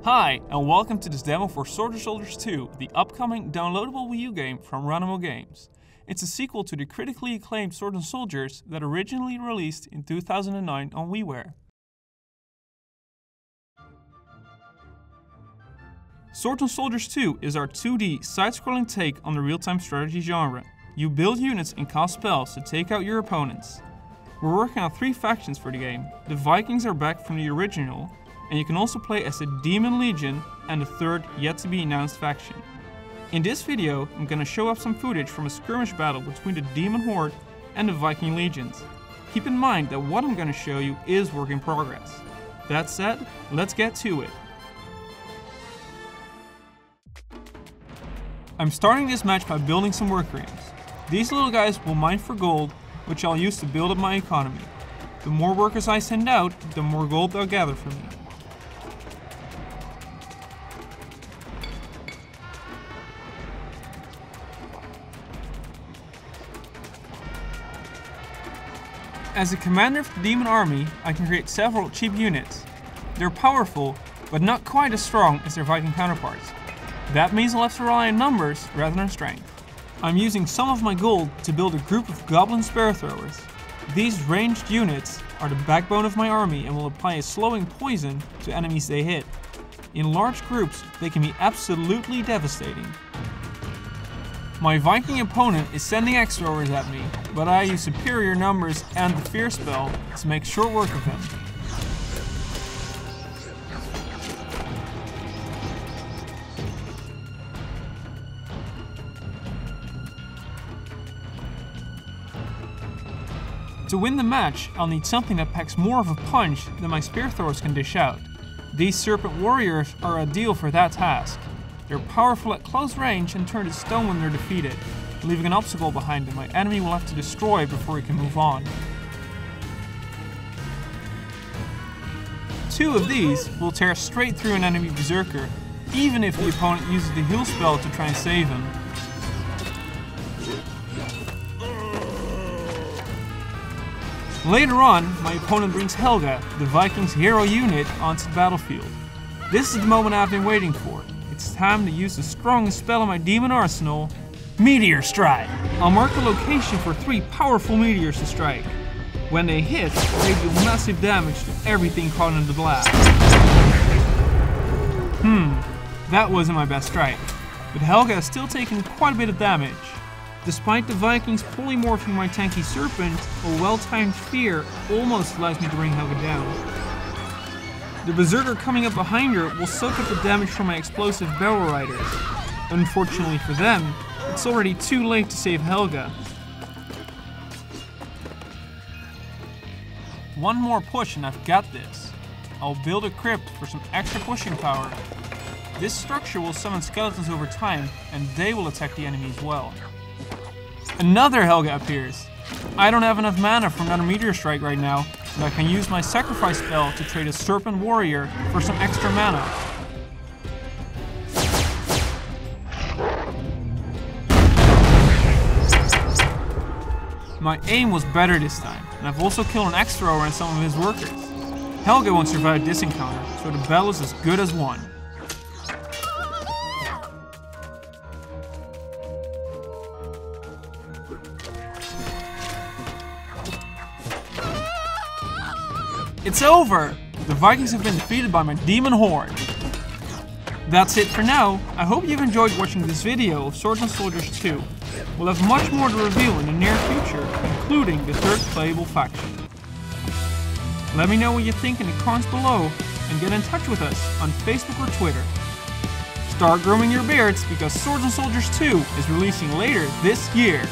Hi, and welcome to this demo for Swords and Soldiers 2, the upcoming downloadable Wii U game from Ronimo Games. It's a sequel to the critically acclaimed Swords and Soldiers that originally released in 2009 on WiiWare. Swords and Soldiers 2 is our 2D side-scrolling take on the real-time strategy genre. You build units and cast spells to take out your opponents. We're working on 3 factions for the game. The Vikings are back from the original, and you can also play as the Demon Legion and the third yet-to-be-announced faction. In this video, I'm gonna show off some footage from a skirmish battle between the Demon Horde and the Viking Legions. Keep in mind that what I'm gonna show you is work in progress. That said, let's get to it. I'm starting this match by building some workrooms. These little guys will mine for gold, which I'll use to build up my economy. The more workers I send out, the more gold they'll gather for me. As a commander of the Demon Army, I can create several cheap units. They're powerful, but not quite as strong as their Viking counterparts. That means I'll have to rely on numbers rather than strength. I'm using some of my gold to build a group of goblin spear throwers. These ranged units are the backbone of my army and will apply a slowing poison to enemies they hit. In large groups, they can be absolutely devastating. My Viking opponent is sending axe throwers at me, but I use superior numbers and the fear spell to make short work of him. To win the match, I'll need something that packs more of a punch than my spear throwers can dish out. These serpent warriors are ideal for that task. They're powerful at close range and turn to stone when they're defeated, leaving an obstacle behind them my enemy will have to destroy before he can move on. 2 of these will tear straight through an enemy berserker, even if the opponent uses the heal spell to try and save him. Later on, my opponent brings Helga, the Vikings' hero unit, onto the battlefield. This is the moment I've been waiting for. It's time to use the strongest spell in my demon arsenal, Meteor Strike. I'll mark a location for 3 powerful meteors to strike. When they hit, they deal massive damage to everything caught in the blast. That wasn't my best strike, but Helga has still taken quite a bit of damage. Despite the Vikings polymorphing my tanky Serpent, a well-timed fear almost allows me to bring Helga down. The Berserker coming up behind her will soak up the damage from my explosive Barrel Riders. Unfortunately for them, it's already too late to save Helga. One more push and I've got this. I'll build a crypt for some extra pushing power. This structure will summon skeletons over time, and they will attack the enemy as well. Another Helga appears. I don't have enough mana for another Meteor Strike right now, but I can use my sacrifice spell to trade a Serpent Warrior for some extra mana. My aim was better this time, and I've also killed an axe thrower and some of his workers. Helga won't survive this encounter, so the battle is as good as won. It's over! The Vikings have been defeated by my Demon Horde. That's it for now. I hope you've enjoyed watching this video of Swords and Soldiers 2. We'll have much more to reveal in the near future, including the third playable faction. Let me know what you think in the comments below, and get in touch with us on Facebook or Twitter. Start grooming your beards because Swords and Soldiers 2 is releasing later this year.